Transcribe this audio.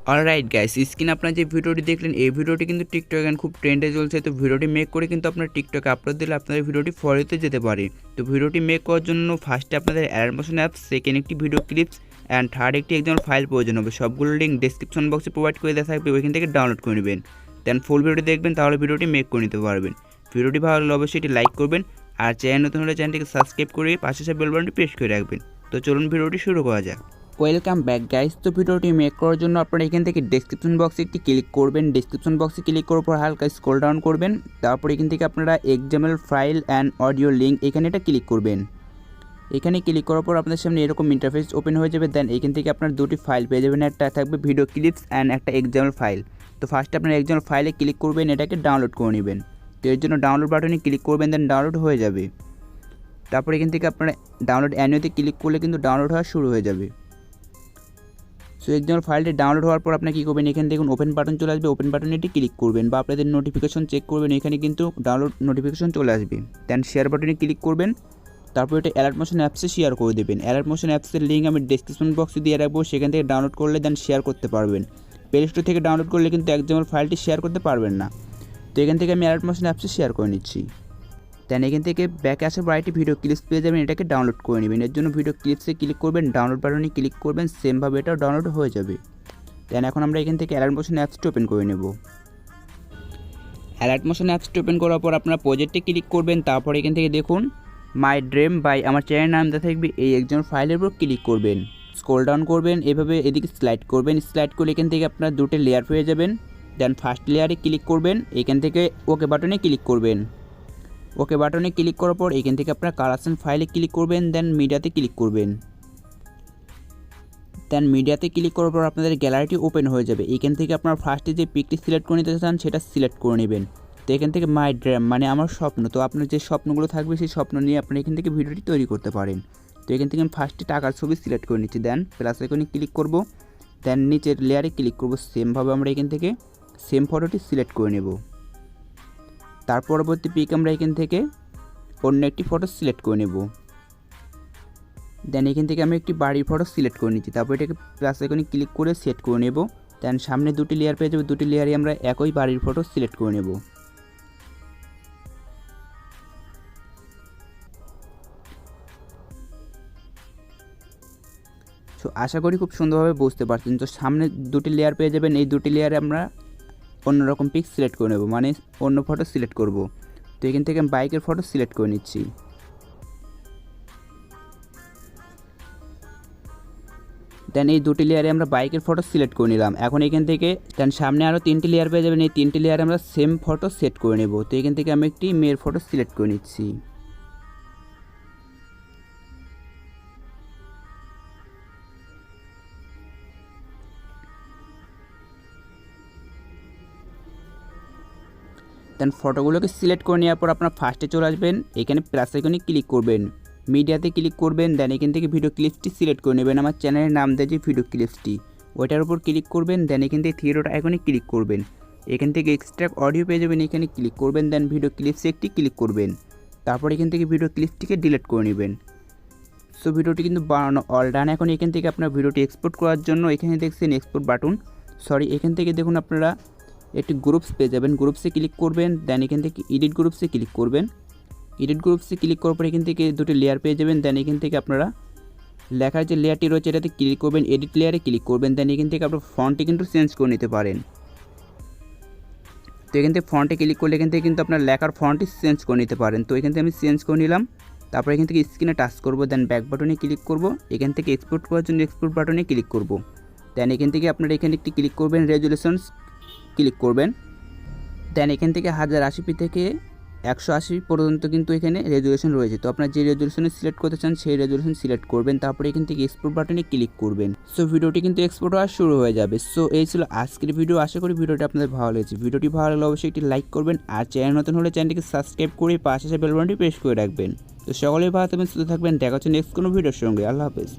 Alright guys, স্ক্রিনে আপনার যে ভিডিওটি দেখলেন এই ভিডিওটি কিন্তু টিকটক এখন খুব ট্রেন্ডে চলছে। তো ভিডিওটি মেক করে কিন্তু আপনার টিকটকে আপলোড দিলে আপনাদের ভিডিওটি ফলোতে যেতে পারে। তো ভিডিওটি মেক করার জন্য ফার্স্টে আপনাদের Alightmotion অ্যাপ, সেকেন্ড একটি ভিডিও ক্লিপস অ্যান্ড থার্ড একটি একজন ফাইল প্রয়োজন হবে। সবগুলো লিঙ্ক ডেসক্রিপশন বক্সে প্রোভাইড করে দেওয়া থাকবে, ওইখান থেকে ডাউনলোড করে নেবেন। দেন ফুল ভিডিওটি দেখবেন, তাহলে ভিডিওটি মেক করে নিতে পারবেন। ভিডিওটি ভালো লাগলে অবশ্যই এটি লাইক করবেন, আর চ্যানেল নতুন হলে চ্যানেলটিকে সাবস্ক্রাইব করে পাশে বেল বাটনটি প্রেস করে রাখবেন। তো চলুন ভিডিওটি শুরু করা যাক। Welcome back guys. তো ভিডিওটি মেক করার জন্য আপনারা এখান থেকে ডেসক্রিপশন বক্সে একটি ক্লিক করবেন। ডেসক্রিপশন বক্সে ক্লিক করার পর হালকা স্ক্রল ডাউন করবেন। তারপর এখান থেকে আপনারা XML file and audio link এখানে এটা ক্লিক করবেন। এখানে ক্লিক করার পর আপনাদের সামনে এরকম ইন্টারফেস ওপেন হয়ে যাবে। দেন এখান থেকে আপনার দুটি ফাইল পেয়ে যাবেন, একটা থাকবে ভিডিও ক্লিপস অ্যান্ড একটা XML ফাইল। তো ফার্স্টে আপনার XML ফাইলে ক্লিক করবেন, এটাকে ডাউনলোড করে নেবেন। তো এর জন্য ডাউনলোড বাটনে ক্লিক করবেন, দেন ডাউনলোড হয়ে যাবে। তারপর এখান থেকে আপনারা ডাউনলোড অ্যানিওতে ক্লিক করলে কিন্তু ডাউনলোড হওয়া শুরু হয়ে যাবে। সো XML ফাইলটি ডাউনলোড হওয়ার পর আপনার কী করবেন, এখানে দেখুন ওপেন বাটন চলে আসবে, ওপেন বাটনে এটি ক্লিক করবেন বা আপনাদের নোটিফিকেশন চেক করবেন, এখানে কিন্তু ডাউনলোড নোটিফিকেশন চলে আসবে। দেন শেয়ার বাটনে ক্লিক করবেন, তারপর এটা Alightmotion অ্যাপসে শেয়ার করে দেবেন। Alightmotion অ্যাপসের লিঙ্ক আমি ডেসক্রিপশন বক্সে দিয়ে রাখবো, সেখান থেকে ডাউনলোড করলে দেন শেয়ার করতে পারবেন। প্লে স্টোর থেকে ডাউনলোড করলে কিন্তু XML ফাইলটি শেয়ার করতে পারবেন না। তো এখান থেকে আমি Alightmotion অ্যাপসে শেয়ার করে নিচ্ছি। দেন এখান থেকে ব্যাকে আসার পর একটি ভিডিও ক্লিপস পেয়ে যাবেন, এটাকে ডাউনলোড করে নেবেন। এর জন্য ভিডিও ক্লিপসে ক্লিক করবেন, ডাউনলোড বাটনে ক্লিক করবেন, সেমভাবে এটাও ডাউনলোড হয়ে যাবে। দেন এখন আমরা এখান থেকে Alightmotion অ্যাপসটি ওপেন করে নেব। Alightmotion অ্যাপসটি ওপেন করার পর আপনারা প্রজেক্টে ক্লিক করবেন। তারপর এখান থেকে দেখুন মাই ড্রিম বাই আমার চ্যানেল নাম দেওয়া থাকবে, এই একজন ফাইলের উপর ক্লিক করবেন, স্ক্রল ডাউন করবেন, এভাবে এদিকে স্লাইড করবেন। স্লাইড করলে এখান থেকে আপনারা দুটো লেয়ার পেয়ে যাবেন। দেন ফার্স্ট লেয়ারে ক্লিক করবেন, এখান থেকে ওকে বাটনে ক্লিক করবেন। ওকে বাটনে ক্লিক করার পর এখান থেকে আপনারা কালেকশন ফাইলে ক্লিক করবেন, দেন মিডিয়াতে ক্লিক করবেন। দেন মিডিয়াতে ক্লিক করার পর আপনাদের গ্যালারিটি ওপেন হয়ে যাবে। এখান থেকে আপনার ফার্স্টে যে পিকটি সিলেক্ট করে নিতে চান সেটা সিলেক্ট করে নেবেন। তো এখান থেকে মাই ড্রিম মানে আমার স্বপ্ন, তো আপনার যে স্বপ্নগুলো থাকবে সেই স্বপ্ন নিয়ে আপনি এখান থেকে ভিডিওটি তৈরি করতে পারেন। তো এখান থেকে আমি ফার্স্টে টাকার ছবি সিলেক্ট করে নিচ্ছি, দেন প্লাস আইকনে ক্লিক করব, দেন নিচের লেয়ারে ক্লিক করব। সেমভাবে আমরা এখান থেকে সেম ফটোটি সিলেক্ট করে নেব। তার পরবর্তী পিক আমরা এখান থেকে অন্য একটি ফটো সিলেক্ট করে নেব। দেন এখান থেকে আমি একটি বাড়ির ফটো সিলেক্ট করে নিচ্ছি, তারপর এটাকে প্লাস আইকনে ক্লিক করে সেট করে নেব। দেন সামনে দুটি লেয়ার পেয়ে যাবে, দুটি লেয়ারে আমরা একই বাড়ির ফটো সিলেক্ট করে নেব। সো আশা করি খুব সুন্দরভাবে বুঝতে পারছেন। তো সামনে দুটি লেয়ার পেয়ে যাবেন, এই দুটি লেয়ারে আমরা অন্যরকম পিক সিলেক্ট করে নেব, মানে অন্য ফটো সিলেক্ট করব। তো এখান থেকে আমি বাইকের ফটো সিলেক্ট করে নিচ্ছি। দেন এই দুটি লেয়ারে আমরা বাইকের ফটো সিলেক্ট করে নিলাম। এখন এখান থেকে দেন সামনে আরও তিনটি লেয়ার পেয়ে যাবেন, এই তিনটি লেয়ারে আমরা সেম ফটো সেট করে নেব। তো এখান থেকে আমি একটি মেয়ের ফটো সিলেক্ট করে নিচ্ছি। দেন ফটোগুলোকে সিলেক্ট করে নেওয়ার পর আপনার ফার্স্টে চলে আসবেন, এখানে প্লাস আইকনে ক্লিক করবেন, মিডিয়াতে ক্লিক করবেন। দেন এখান থেকে ভিডিও ক্লিপসটি সিলেক্ট করে নেবেন, আমার চ্যানেলের নাম দেয় যে ভিডিও ক্লিপসটি, ওইটার উপর ক্লিক করবেন। দেন এখান থেকে থ্রি ডট আইকনে ক্লিক করবেন, এখান থেকে এক্সট্রাক্ট অডিও পেয়ে যাবেন, এখানে ক্লিক করবেন। দেন ভিডিও ক্লিপসে একটি ক্লিক করবেন, তারপর এখান থেকে ভিডিও ক্লিপসটিকে ডিলিট করে নেবেন। সো ভিডিওটি কিন্তু বানানো অল ডান। এখন এখান থেকে আপনার ভিডিওটি এক্সপোর্ট করার জন্য এখানে দেখছেন এক্সপোর্ট বাটন, এখান থেকে দেখুন আপনারা একটি গ্রুপস পেয়ে যাবেন, গ্রুপসে ক্লিক করবেন। দেন এখান থেকে এডিট গ্রুপসে ক্লিক করবেন। এডিট গ্রুপসে ক্লিক করার পর এখান থেকে দুটি লেয়ার পেয়ে যাবেন। দেন এখান থেকে আপনারা লেখার যে লেয়ারটি রয়েছে এটাতে ক্লিক করবেন, এডিট লেয়ারে ক্লিক করবেন। দেন এখান থেকে আপনার ফন্টটি কিন্তু চেঞ্জ করে নিতে পারেন। তো এখান থেকে ফন্টে ক্লিক করলে এখান থেকে কিন্তু আপনার লেখার ফন্টটি চেঞ্জ করে নিতে পারেন। তো এখান থেকে আমি চেঞ্জ করে নিলাম। তারপর এখান থেকে স্ক্রিনে টাচ করব, দেন ব্যাক বাটনে ক্লিক করব। এখান থেকে এক্সপোর্ট করার জন্য এক্সপোর্ট বাটনে ক্লিক করব। দেন এখান থেকে আপনারা এখানে একটি ক্লিক করবেন, রেজুলেশনস ক্লিক করবেন। দেন এখান থেকে 1080p থেকে 180 পর্যন্ত কিন্তু এখানে রেজুলেশন রয়েছে। তো আপনার যে রেজুলেশনে সিলেক্ট করতে চান সেই রেজুলেশন সিলেক্ট করবেন, তারপরে এখান থেকে এক্সপোর্ট বাটনে ক্লিক করবেন। সো ভিডিওটি কিন্তু এক্সপোর্ট হওয়া শুরু হয়ে যাবে। সো এই ছিল আজকের ভিডিও। আশা করি ভিডিওটি আপনাদের ভালো লেগেছে। ভিডিওটি ভালো লাগলে অবশ্যই একটি লাইক করবেন, আর চ্যানেল নতুন হলে চ্যানেলটিকে সাবস্ক্রাইব করে পাশে বেল বাটনটি প্রেস করে রাখবেন। তো সকলেই ভালো থাকবেন, সুস্থ থাকবেন। দেখা হচ্ছে নেক্সট কোনো ভিডিওর সঙ্গে। আল্লাহ হাফেজ।